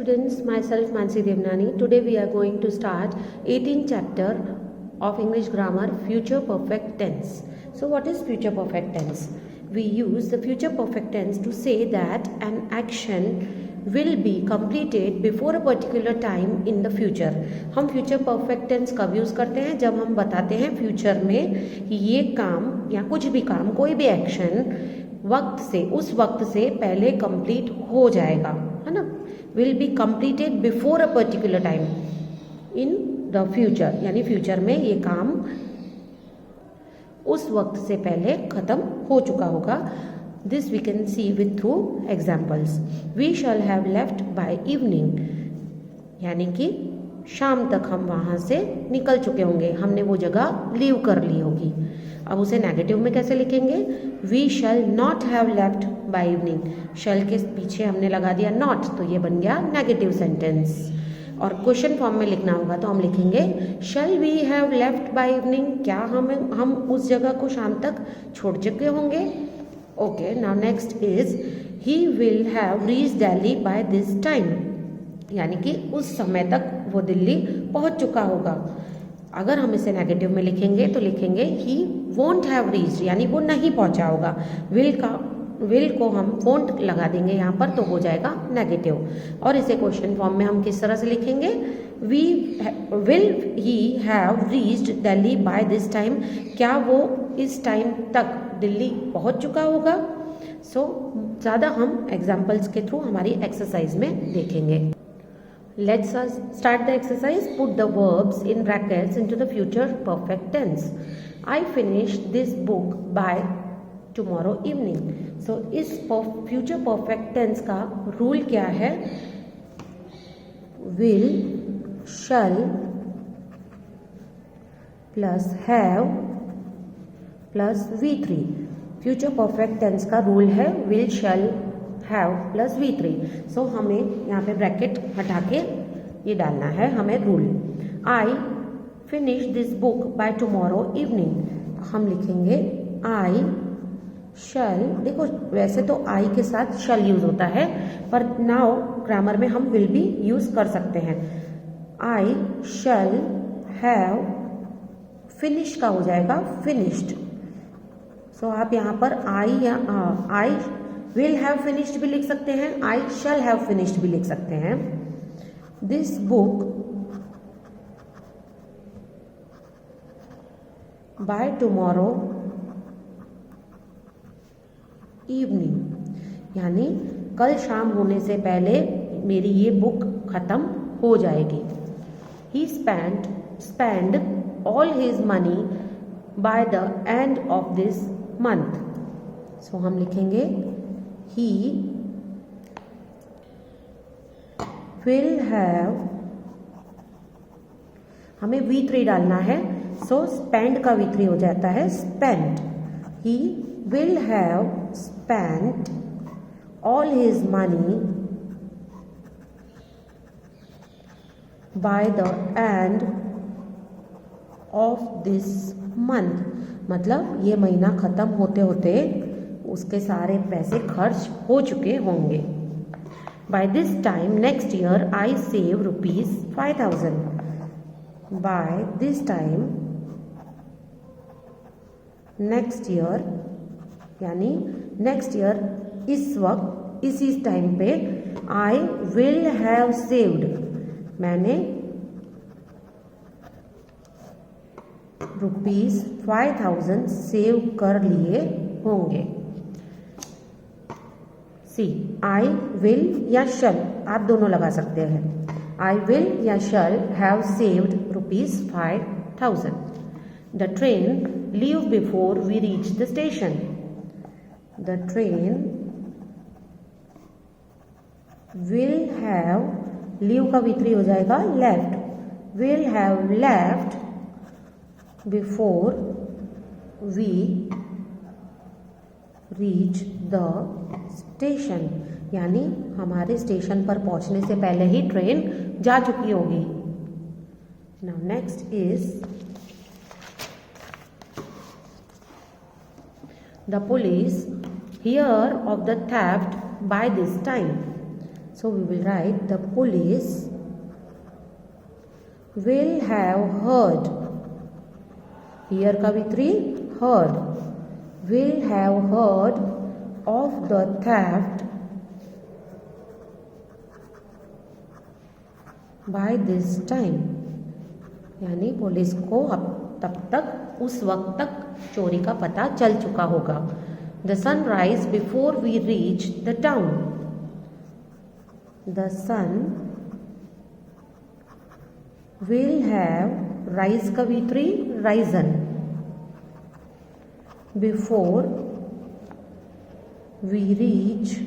students, myself Mansi Devnani. Today we are going to start 18th chapter of English grammar, future perfect tense. So what is future perfect tense? We use the future perfect tense to say that an action will be completed before a particular time in the future. हम future perfect tense कब use करते हैं? जब हम बताते हैं future में ये काम या कुछ भी काम, कोई भी एक्शन वक्त से, उस वक्त से पहले कंप्लीट हो जाएगा, है ना. Will be completed before a particular time in the future, यानी फ्यूचर में ये काम उस वक्त से पहले ख़त्म हो चुका होगा. This we can see with through examples. We shall have left by evening, यानी कि शाम तक हम वहाँ से निकल चुके होंगे, हमने वो जगह लीव कर ली होगी. अब उसे नेगेटिव में कैसे लिखेंगे? We shall not have left by evening. Shall के पीछे हमने लगा दिया नॉट, तो ये बन गया नेगेटिव सेंटेंस. और क्वेश्चन फॉर्म में लिखना होगा तो हम लिखेंगे shall we have left by evening. क्या हम उस जगह को शाम तक छोड़ चुके होंगे? Okay, now next is he will have reach Delhi by this time, यानी कि उस समय तक वो दिल्ली पहुंच चुका होगा. अगर हम इसे नेगेटिव में लिखेंगे तो लिखेंगे ही वोंट हैव रीच्ड, यानी वो नहीं पहुंचा होगा. विल को हम वोंट लगा देंगे यहाँ पर, तो हो जाएगा नेगेटिव. और इसे क्वेश्चन फॉर्म में हम किस तरह से लिखेंगे? Will he have reached Delhi by this time, क्या वो इस टाइम तक दिल्ली पहुंच चुका होगा. सो ज़्यादा हम एग्जाम्पल्स के थ्रू हमारी एक्सरसाइज में देखेंगे. Let's start the exercise. Put the verbs in brackets into the future perfect tense. I finished this book by tomorrow evening. So इस future perfect tense का रूल क्या है? Will, shall plus have plus V3. Future perfect tense का rule है will, shall, have plus V3. सो हमें यहाँ पे bracket हटा के ये डालना है हमें rule. I finish this book by tomorrow evening, हम लिखेंगे आई शैल. देखो वैसे तो आई के साथ शैल यूज होता है, पर नाउ ग्रामर में हम विल भी यूज कर सकते हैं. आई शैल हैव, फिनिश का हो जाएगा फिनिश्ड. सो आप यहाँ पर आई या आई विल हैव फिनिश्ड भी लिख सकते हैं, आई शैल हैव फिनिश्ड भी लिख सकते हैं. This book by tomorrow evening, यानी कल शाम होने से पहले मेरी ये बुक खत्म हो जाएगी. He spend all his money by the end of this month. So हम लिखेंगे he will have, हमें V3 डालना है, सो spend का V3 हो जाता है spent. he will have spent all his money by the end of this month. मतलब ये महीना खत्म होते होते उसके सारे पैसे खर्च हो चुके होंगे. By this time next year I save ₹5,000. By this time next year, यानी नेक्स्ट ईयर इस वक्त इसी टाइम पे आई विल हैव सेव्ड, मैंने ₹5,000 सेव कर लिए होंगे. सी आई विल या शल आप दोनों लगा सकते हैं. आई विल या shall have saved ₹5,000. The train leave before we reach the station. The train will have, leave का V3 हो जाएगा left, will have left before we reach the station, यानी हमारे स्टेशन पर पहुंचने से पहले ही ट्रेन जा चुकी होगी. Now next is the police hear of the theft by this time. So we will write the police will have heard. Here Kavitri, heard. Will have heard of the theft by this time. यानी police को अब तब तक उस वक्त तक चोरी का पता चल चुका होगा. The sun rise before we reach the town. The sun will have rise Kavitri, risen before we reach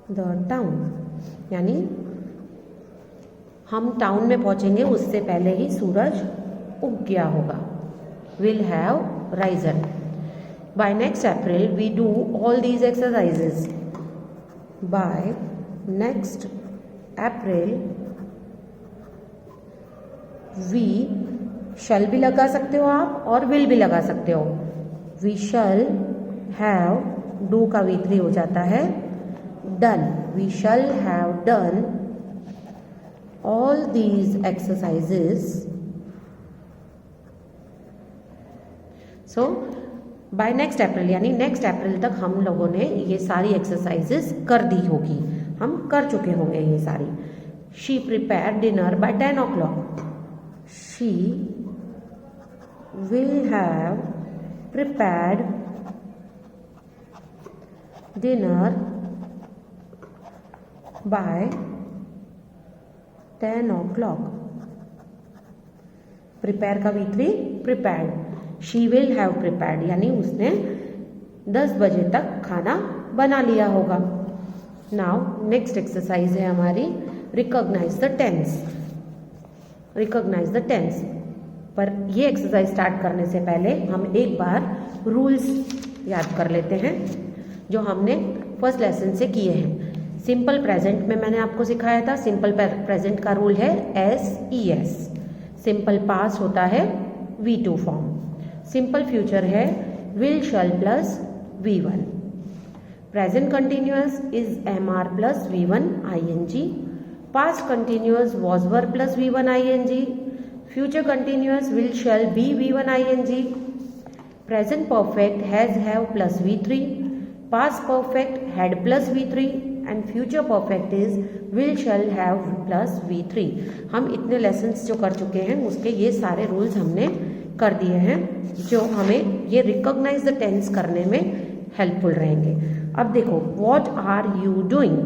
the town. यानी हम टाउन में पहुंचेंगे उससे पहले ही सूरज उग गया होगा. Will have risen. By next April we do all these exercises. By next April we shall भी लगा सकते हो आप और will भी लगा सकते हो. We shall have do का V3 हो जाता है done. We shall have done all these exercises. So by next April यानी next April तक हम लोगों ने ये सारी exercises कर दी होगी, हम कर चुके होंगे ये सारी. She prepared dinner by 10 o'clock. She will have prepared dinner by 10 o'clock. Prepare का V3 prepared. She will have prepared यानी उसने 10 बजे तक खाना बना लिया होगा. Now next exercise है हमारी recognize the tense. Recognize the tense. पर ये एक्सरसाइज स्टार्ट करने से पहले हम एक बार रूल्स याद कर लेते हैं जो हमने फर्स्ट लेसन से किए हैं. सिंपल प्रेजेंट में मैंने आपको सिखाया था. सिंपल प्रेजेंट का रूल है SES. सिंपल पास्ट होता है V2 फॉर्म. सिंपल फ्यूचर है will shall plus V1. Present continuous is MR plus V1 ING. Past continuous was were plus V1 ING. Future continuous will shall be V1 ING. Present perfect has have plus V3. Past perfect had plus V3 and future perfect is will shall have plus V3. हम इतने lessons जो कर चुके हैं उसके ये सारे rules हमने कर दिए हैं जो हमें ये रिकॉग्नाइज द टेंस करने में हेल्पफुल रहेंगे. अब देखो what are you doing,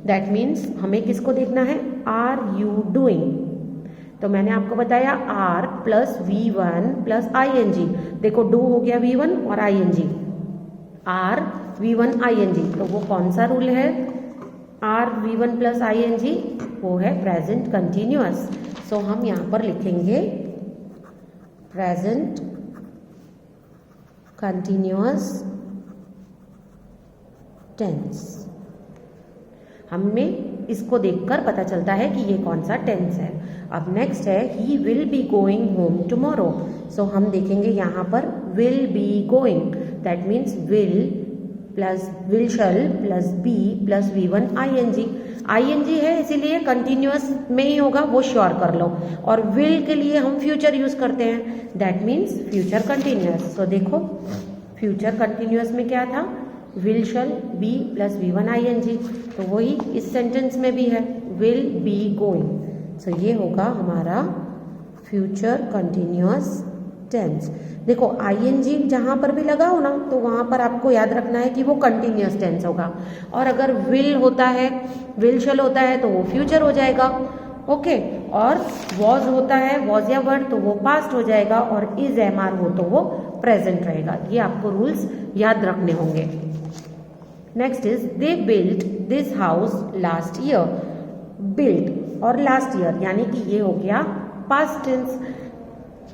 that means हमें किसको देखना है, आर यू डूइंग. तो मैंने आपको बताया R plus V1 plus ING. देखो डू हो गया V1 और ING. आर V1 ING तो वो कौन सा रूल है, आर V1 प्लस ING वो है प्रेजेंट कंटिन्यूअस. सो हम यहाँ पर लिखेंगे प्रेजेंट कंटिन्यूअस टेंस. हमें इसको देखकर पता चलता है कि ये कौन सा टेंस है. अब नेक्स्ट है he will be going home tomorrow. So हम देखेंगे यहाँ पर will be going, that means will plus will shall plus be plus V1 ING है इसीलिए कंटिन्यूअस में ही होगा, वो श्योर कर लो. और विल के लिए हम फ्यूचर यूज करते हैं, दैट मीन्स फ्यूचर कंटिन्यूअस. सो देखो फ्यूचर कंटिन्यूअस में क्या था, will shall B plus V1 ING. तो वही इस सेंटेंस में भी है विल बी गोइंग. सो ये होगा हमारा फ्यूचर कंटिन्यूअस टेंस. देखो ING जहां पर भी लगाओ ना तो वहां पर आपको याद रखना है कि वो कंटिन्यूअस टेंस होगा. और अगर विल होता है, विल शल होता है तो वो फ्यूचर हो जाएगा. ओके. और वॉज होता है, वॉज या वर्ड तो वो पास्ट हो जाएगा. और इज MR हो तो वो प्रेजेंट रहेगा. ये आपको रूल्स याद रखने होंगे. Next is they built this house last year. Built और लास्ट ईयर यानी कि ये हो गया पास्ट टेंस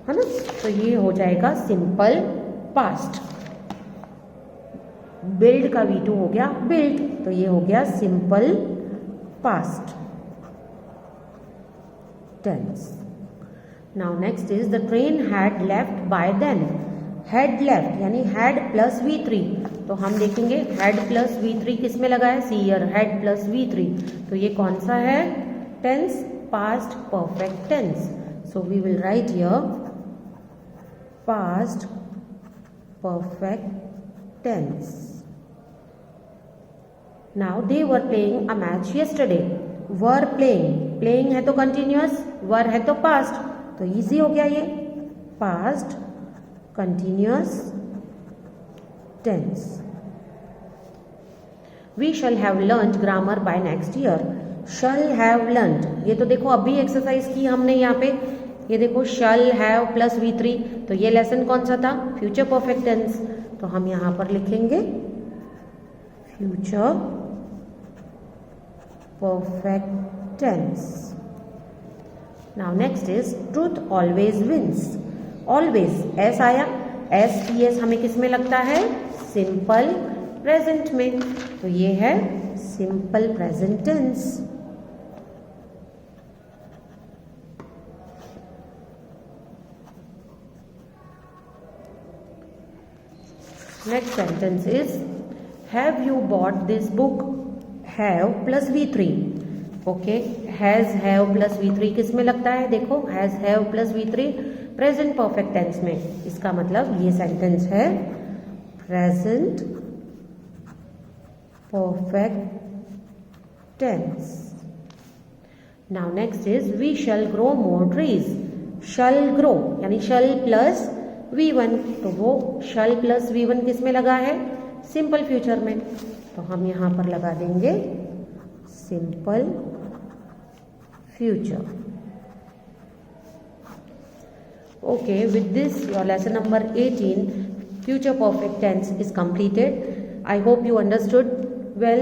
है ना. तो ये हो जाएगा सिंपल पास्ट. बिल्ड का V2 हो गया बिल्ट, तो ये हो गया simple past tense. Now next is the train had left by then. Had left यानी हैड प्लस V3, तो हम देखेंगे हैड प्लस V3 किस में लगा है, see here had plus V3, तो ये कौन सा है, tense, past perfect tense. So we will write here past perfect tense. Now they were playing a match yesterday. Were playing, playing है तो कंटिन्यूअस, वर है तो पास्ट, तो इजी हो गया ये, past continuous tense. We shall have learned grammar by next year. Shall have learned, ये तो देखो अभी एक्सरसाइज की हमने यहाँ पे, ये देखो शैल हैव प्लस V3, तो ये लेसन कौन सा था, फ्यूचर परफेक्ट टेंस, तो हम यहाँ पर लिखेंगे future perfect tense. Now next is truth always wins. Always S आया, STS हमें किस में लगता है, सिंपल प्रेजेंट में, तो ये है simple present tense. Next sentence is have you bought this book. Have plus V3, okay, has have plus V3 किस में लगता है, देखो has have plus V3 present perfect tense में, इसका मतलब ये सेंटेंस है present perfect tense. Now next is we shall grow more trees. Shall grow यानी शैल प्लस V1, तो वो शैल प्लस V1 किस में लगा है, सिंपल फ्यूचर में, तो हम यहां पर लगा देंगे simple future. Okay, with this your lesson number 18 future perfect tense is completed. I hope you understood well.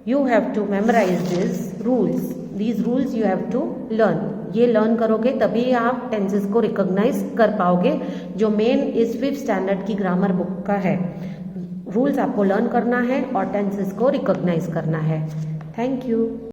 You have to memorize these rules. These rules you have to learn. ये learn करोगे तभी आप tenses को recognise कर पाओगे, जो main इस 5th standard की ग्रामर बुक का है. रूल्स आपको लर्न करना है और टेंसेस को रिकॉग्नाइज करना है. Thank you.